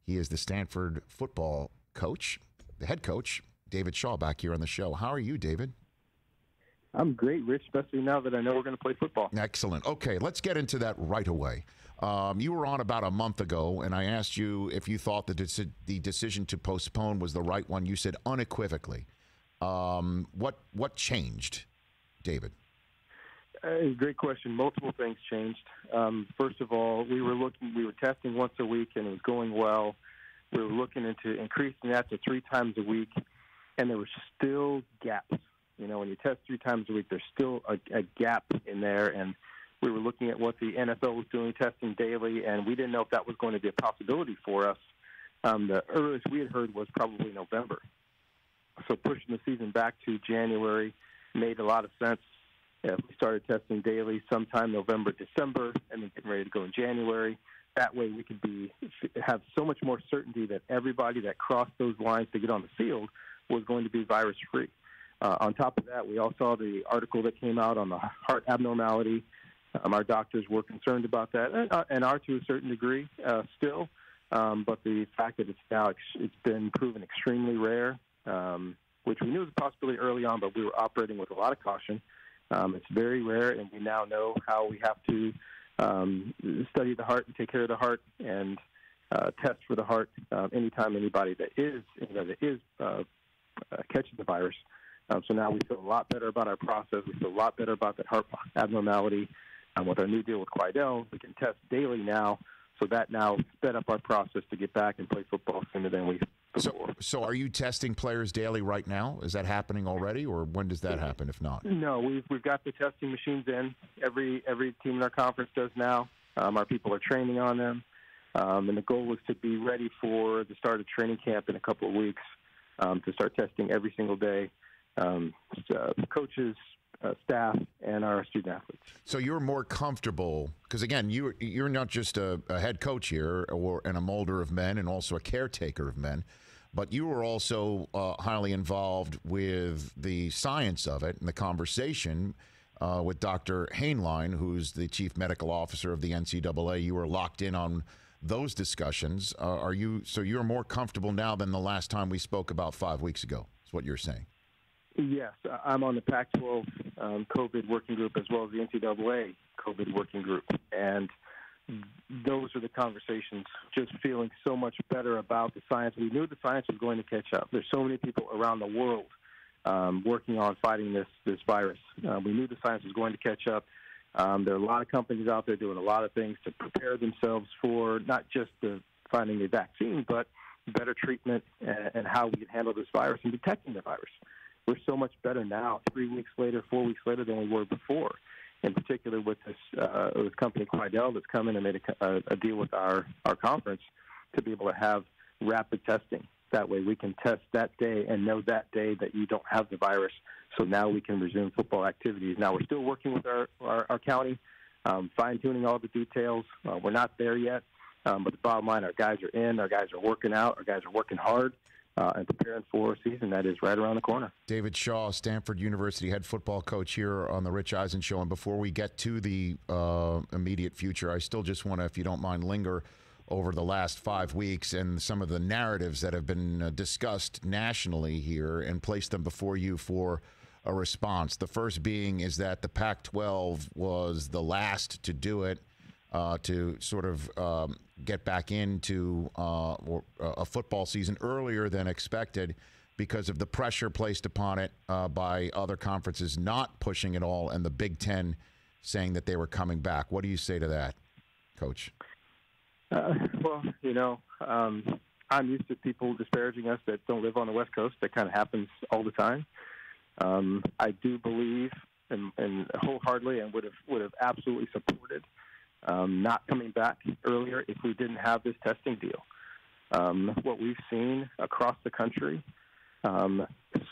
He is the Stanford football coach, the head coach, David Shaw, back here on the show. How are you, David? I'm great, Rich, especially now that I know we're going to play football. Excellent. Okay, let's get into that right away. You were on about a month ago, and I asked you if you thought the decision to postpone was the right one. You said unequivocally. What changed, David? Great question. Multiple things changed. First of all, we were testing once a week, and it was going well. We were looking into increasing that to 3 times a week, and there were still gaps. You know, when you test 3 times a week, there's still a gap in there, and we were looking at what the NFL was doing, testing daily, and we didn't know if that was going to be a possibility for us. The earliest we had heard was probably November. So pushing the season back to January made a lot of sense. We started testing daily sometime November, December, and then getting ready to go in January. That way we could have so much more certainty that everybody that crossed those lines to get on the field was going to be virus-free. On top of that, we all saw the article that came out on the heart abnormality. Our doctors were concerned about that, and are to a certain degree still. But the fact that it's been proven extremely rare, which we knew was a possibility early on, but we were operating with a lot of caution. It's very rare, and we now know how we have to study the heart and take care of the heart and test for the heart anytime anybody that is catching the virus. So now we feel a lot better about our process. We feel a lot better about that heart abnormality. With our new deal with Quidel, we can test daily now. So that now sped up our process to get back and play football sooner than we before. So are you testing players daily right now? Is that happening already, or when does that happen, if not? No, we've got the testing machines in. Every team in our conference does now. Our people are training on them. And the goal is to be ready for the start of training camp in a couple of weeks to start testing every single day. Coaches, staff, and our student athletes. So you're more comfortable, because again, you're not just a head coach here and a molder of men and also a caretaker of men, but you were also highly involved with the science of it and the conversation with Dr. Hainline, who's the chief medical officer of the NCAA. You were locked in on those discussions. So you're more comfortable now than the last time we spoke about 5 weeks ago, is what you're saying. Yes, I'm on the Pac-12 COVID working group as well as the NCAA COVID working group. And those are the conversations, just feeling so much better about the science. We knew the science was going to catch up. There's so many people around the world working on fighting this virus. We knew the science was going to catch up. There are a lot of companies out there doing a lot of things to prepare themselves for not just finding a vaccine, but better treatment and how we can handle this virus and detecting the virus. We're so much better now, 3 weeks later, 4 weeks later, than we were before. In particular, with this company Quidel that's come in and made a deal with our conference to be able to have rapid testing. That way, we can test that day and know that day that you don't have the virus. So now we can resume football activities. Now we're still working with our county, fine-tuning all the details. We're not there yet, but the bottom line, our guys are in, our guys are working out, our guys are working hard. And preparing for a season that is right around the corner. David Shaw, Stanford University head football coach here on the Rich Eisen Show. And before we get to the immediate future, I still just want to, if you don't mind, linger over the last 5 weeks and some of the narratives that have been discussed nationally here and place them before you for a response. The first being is that the Pac-12 was the last to do it. To sort of get back into a football season earlier than expected because of the pressure placed upon it by other conferences not pushing it all and the Big Ten saying that they were coming back. What do you say to that, Coach? Well, I'm used to people disparaging us that don't live on the West Coast. That kind of happens all the time. I do believe and wholeheartedly and would have absolutely supported not coming back earlier if we didn't have this testing deal. What we've seen across the country,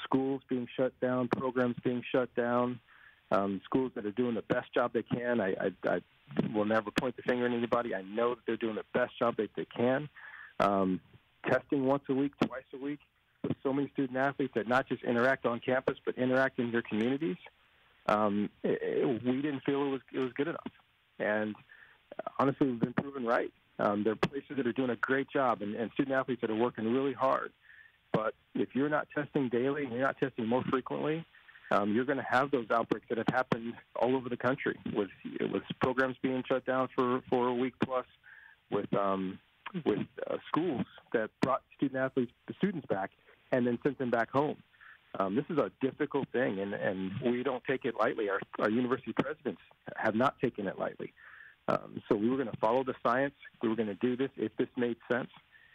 schools being shut down, programs being shut down, schools that are doing the best job they can. I will never point the finger at anybody. I know that they're doing the best job that they can. Testing once a week, twice a week, with so many student athletes that not just interact on campus but interact in their communities. We didn't feel it was good enough. And honestly, we've been proven right. There are places that are doing a great job and student athletes that are working really hard. But if you're not testing daily and you're not testing more frequently, you're going to have those outbreaks that have happened all over the country with programs being shut down for a week plus, with schools that brought students back and then sent them back home. This is a difficult thing, and we don't take it lightly. Our university presidents have not taken it lightly. So we were going to follow the science. We were going to do this if this made sense.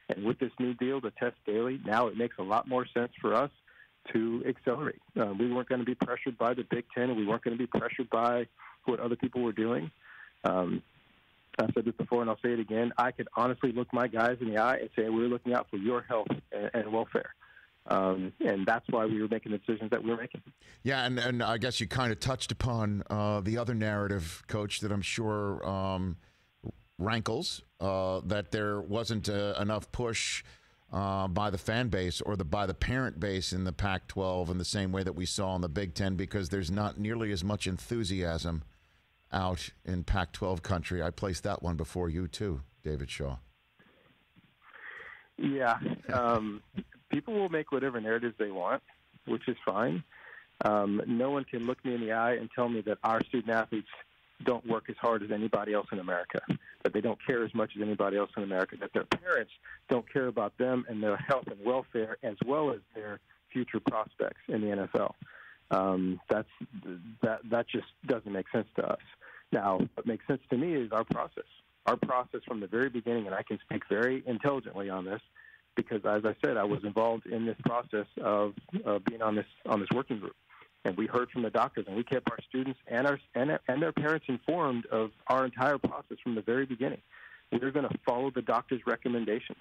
And with this new deal to test daily, now it makes a lot more sense for us to accelerate. We weren't going to be pressured by the Big Ten, and we weren't going to be pressured by what other people were doing. I've said this before, and I'll say it again. I could honestly look my guys in the eye and say, we're looking out for your health and welfare. And that's why we were making the decisions that we were making. Yeah, and I guess you kind of touched upon the other narrative, Coach, that I'm sure rankles, that there wasn't enough push by the fan base or by the parent base in the Pac-12 in the same way that we saw in the Big Ten, because there's not nearly as much enthusiasm out in Pac-12 country. I placed that one before you too, David Shaw. Yeah. People will make whatever narratives they want, which is fine. No one can look me in the eye and tell me that our student athletes don't work as hard as anybody else in America, that they don't care as much as anybody else in America, that their parents don't care about them and their health and welfare as well as their future prospects in the NFL. That just doesn't make sense to us. Now, what makes sense to me is our process. Our process from the very beginning, and I can speak very intelligently on this, because as I said, I was involved in this process of being on this working group, and we heard from the doctors, and we kept our students and their parents informed of our entire process from the very beginning. We're going to follow the doctor's recommendations.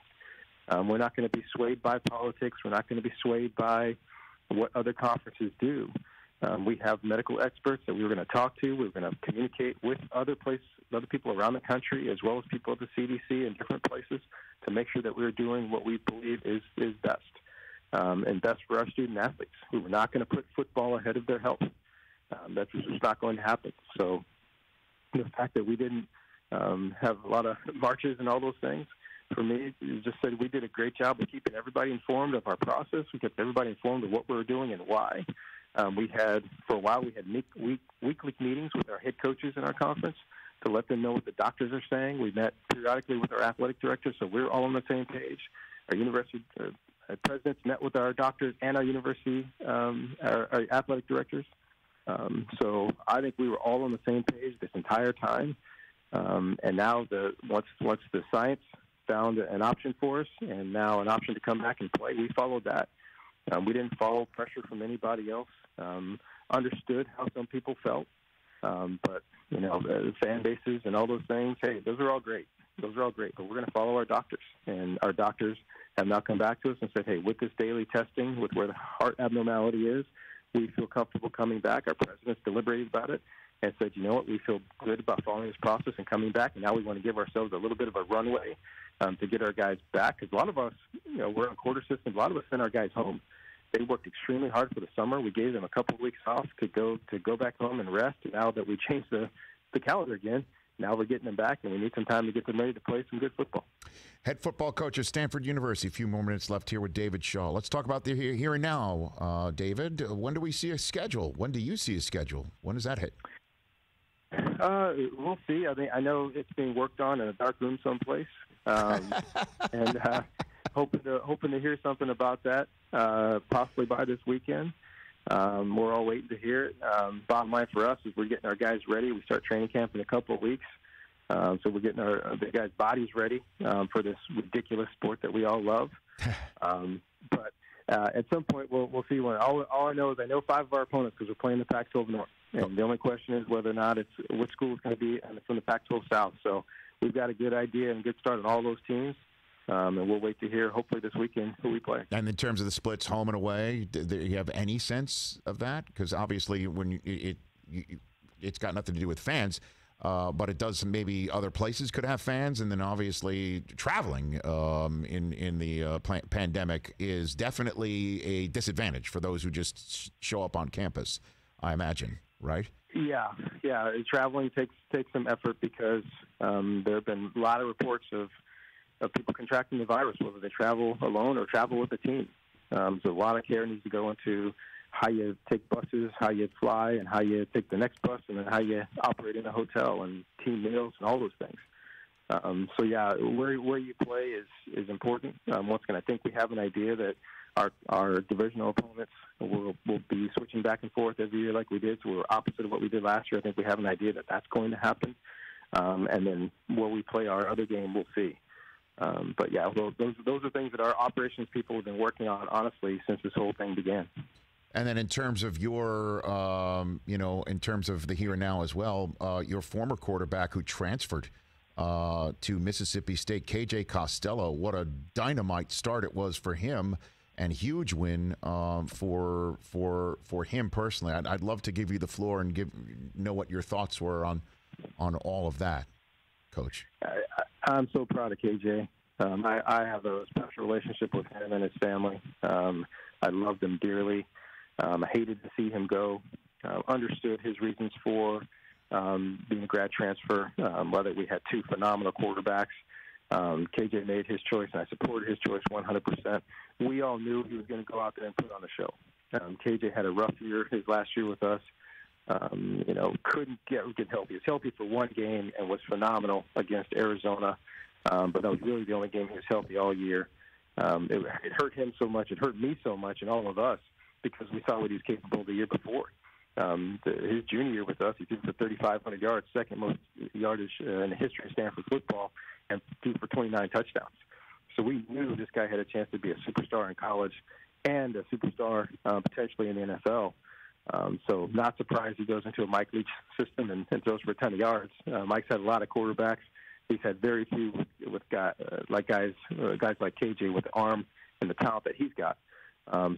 We're not going to be swayed by politics. We're not going to be swayed by what other conferences do. We have medical experts that we were going to talk to. We were going to communicate with other people around the country, as well as people at the CDC in different places, to make sure that we're doing what we believe is best, and best for our student athletes. We were not going to put football ahead of their health. That's just not going to happen. So the fact that we didn't have a lot of marches and all those things, for me, it just said we did a great job of keeping everybody informed of our process. We kept everybody informed of what we were doing and why. For a while, we had weekly meetings with our head coaches in our conference to let them know what the doctors are saying. We met periodically with our athletic directors, so we're all on the same page. Our university presidents met with our doctors and our university our athletic directors. So I think we were all on the same page this entire time. And now, once the science found an option for us, and now an option to come back and play, we followed that. We didn't follow pressure from anybody else. Understood how some people felt, but the fan bases and all those things. Hey, those are all great. But we're going to follow our doctors, and our doctors have now come back to us and said, hey, with this daily testing, with where the heart abnormality is, we feel comfortable coming back. Our president's deliberated about it and said, you know what, we feel good about following this process and coming back, and now we want to give ourselves a little bit of a runway to get our guys back, because a lot of us, we're on quarter system. A lot of us send our guys home. They worked extremely hard for the summer. We gave them a couple of weeks off to go back home and rest. And now that we changed the calendar again, now we're getting them back, and we need some time to get them ready to play some good football. Head football coach at Stanford University. A few more minutes left here with David Shaw. Let's talk about the here and now. David, when do we see a schedule? When do you see a schedule? When does that hit? We'll see. I know it's being worked on in a dark room someplace, and hoping to hear something about that possibly by this weekend. We're all waiting to hear it. Bottom line for us is we're getting our guys ready. We start training camp in a couple of weeks, so we're getting the guys' bodies ready for this ridiculous sport that we all love. But at some point, we'll see when. All I know is I know 5 of our opponents because we're playing the Pac-12 North. And the only question is whether or not it's which school it's going to be from the Pac-12 South. So we've got a good idea and a good start on all those teams. And we'll wait to hear, hopefully, this weekend who we play. And in terms of the splits, home and away, do you have any sense of that? Because obviously, when it's got nothing to do with fans, but it does. Maybe other places could have fans, and then obviously traveling in the pandemic is definitely a disadvantage for those who just show up on campus, I imagine, right? Yeah. Traveling takes some effort because There have been a lot of reports of people contracting the virus, whether they travel alone or travel with a team. So a lot of care needs to go into how you take buses, how you fly, and how you take the next bus, and then how you operate in a hotel and team meals and all those things. So yeah, where you play is important. Once again, I think we have an idea that our divisional opponents will be switching back and forth every year like we did. So we're opposite of what we did last year. I think we have an idea that that's going to happen. And then where we play our other game, we'll see. But yeah, those are things that our operations people have been working on, honestly, since this whole thing began. And then in terms of your, in terms of the here and now as well, your former quarterback who transferred to Mississippi State, KJ Costello, what a dynamite start it was for him, and huge win for him personally. I'd love to give you the floor and know what your thoughts were on all of that, Coach. I'm so proud of KJ. I have a special relationship with him and his family. I loved him dearly. I hated to see him go. Understood his reasons for being a grad transfer, whether we had two phenomenal quarterbacks. KJ made his choice, and I supported his choice 100%. We all knew he was going to go out there and put on a show. KJ had a rough year his last year with us. Couldn't get healthy. He was healthy for one game and was phenomenal against Arizona, but that was really the only game he was healthy all year. It hurt him so much. It hurt me so much and all of us because we saw what he was capable of the year before. His junior year with us, he threw for 3,500 yards, second most yardage in the history of Stanford football, and threw for 29 touchdowns. So we knew this guy had a chance to be a superstar in college and a superstar potentially in the NFL. So not surprised he goes into a Mike Leach system and throws for a ton of yards. Mike's had a lot of quarterbacks. He's had very few with guys like KJ with the arm and the talent that he's got.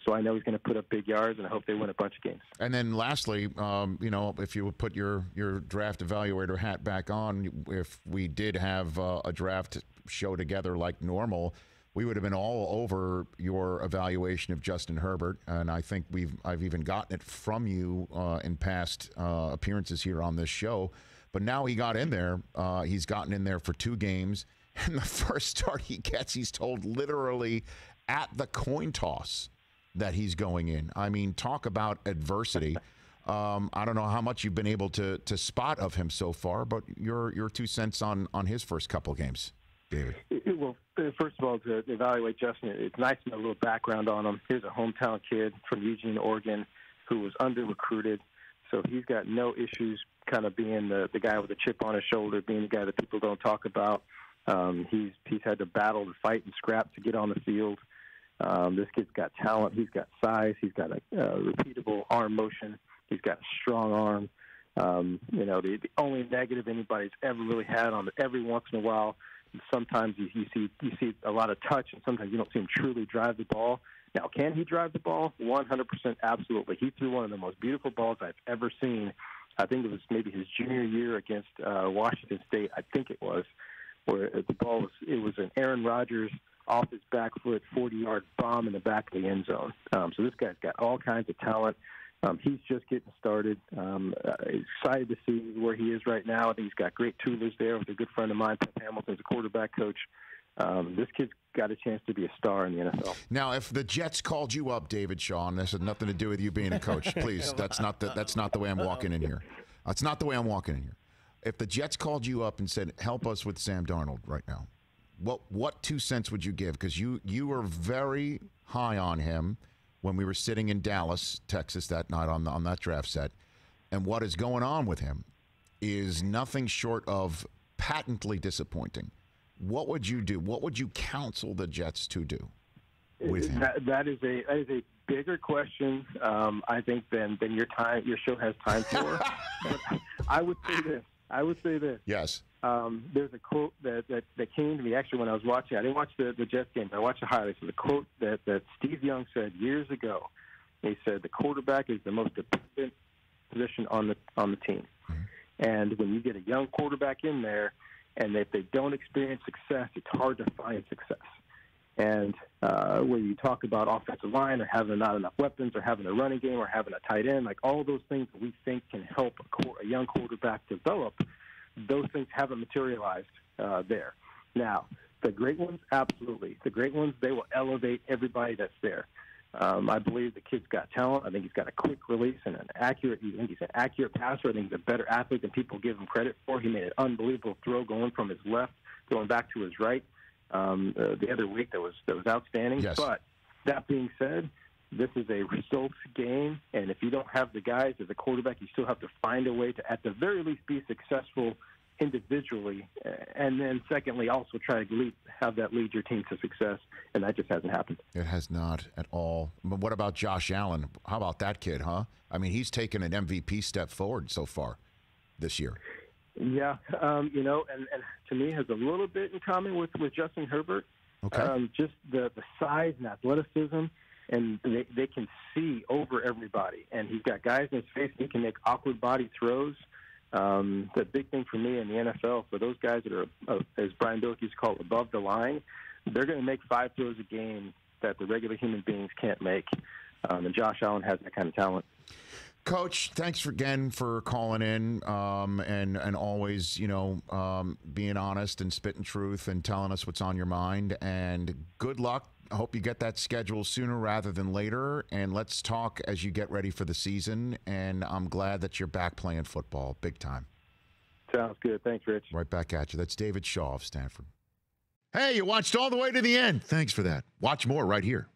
So I know he's going to put up big yards, and I hope they win a bunch of games. And then lastly, if you would put your draft evaluator hat back on, if we did have a draft show together like normal, we would have been all over your evaluation of Justin Herbert, and I think I've even gotten it from you in past appearances here on this show. But now he got in there. He's gotten in there for 2 games, and the first start he gets, he's told literally at the coin toss that he's going in. I mean, talk about adversity. I don't know how much you've been able to spot of him so far, but your 2 cents on his first couple games, David. Well, first of all, to evaluate Justin, it's nice to know a little background on him. Here's a hometown kid from Eugene, Oregon, who was under-recruited, so he's got no issues kind of being the guy with a chip on his shoulder, being the guy that people don't talk about. He's had to battle, to fight, and scrap to get on the field. This kid's got talent. He's got size. He's got a repeatable arm motion. He's got a strong arm. The only negative anybody's ever really had on it, every once in a while, sometimes you see a lot of touch, and sometimes you don't see him truly drive the ball. Now, can he drive the ball? 100% absolutely. He threw one of the most beautiful balls I've ever seen. I think it was maybe his junior year against Washington State, I think it was, where the ball was an Aaron Rodgers off his back foot, 40-yard bomb in the back of the end zone. So this guy's got all kinds of talent. He's just getting started. Excited to see where he is right now. I think he's got great tutors there with a good friend of mine, Pep Hamilton's a quarterback coach. This kid's got a chance to be a star in the NFL. Now, if the Jets called you up, David Shaw, and this had nothing to do with you being a coach, please, that's not the way I'm walking in here. That's not the way I'm walking in here. If the Jets called you up and said, help us with Sam Darnold right now, what 2 cents would you give? Because you were very high on him when we were sitting in Dallas, Texas that night on that draft set. And what is going on with him is nothing short of patently disappointing. What would you do? What would you counsel the Jets to do with him? That is a bigger question, I think, than your show has time for. But I would say this. Yes. There's a quote that came to me actually when I was watching. I didn't watch the Jets game, but I watched the highlights. Of the quote that Steve Young said years ago. He said the quarterback is the most dependent position on the team, and when you get a young quarterback in there, and if they don't experience success, it's hard to find success. And when you talk about offensive line or having not enough weapons or having a running game or having a tight end, like all those things that we think can help a young quarterback develop, those things haven't materialized there. Now, the great ones, absolutely. The great ones, they will elevate everybody that's there. I believe the kid's got talent. I think he's got a quick release and an accurate. I think he's an accurate passer. I think he's a better athlete than people give him credit for. He made an unbelievable throw going from his left, going back to his right the other week. That was outstanding. Yes. But that being said, this is a results game, and if you don't have the guys as a quarterback, you still have to find a way to, at the very least, be successful individually, and then secondly, also try to have that lead your team to success, and that just hasn't happened. It has not at all. But what about Josh Allen? How about that kid, huh? I mean, he's taken an MVP step forward so far this year. Yeah, and to me has a little bit in common with Justin Herbert. Okay. Just the size and athleticism, and they can see over everybody, and he's got guys in his face. He can make awkward body throws. The big thing for me in the NFL, for those guys that are, as Brian Billick used to call it, above the line, they're going to make 5 throws a game that the regular human beings can't make. And Josh Allen has that kind of talent. Coach, thanks again for calling in and always, being honest and spitting truth and telling us what's on your mind. And good luck. I hope you get that schedule sooner rather than later. And let's talk as you get ready for the season. And I'm glad that you're back playing football big time. Sounds good. Thanks, Rich. Right back at you. That's David Shaw of Stanford. Hey, you watched all the way to the end. Thanks for that. Watch more right here.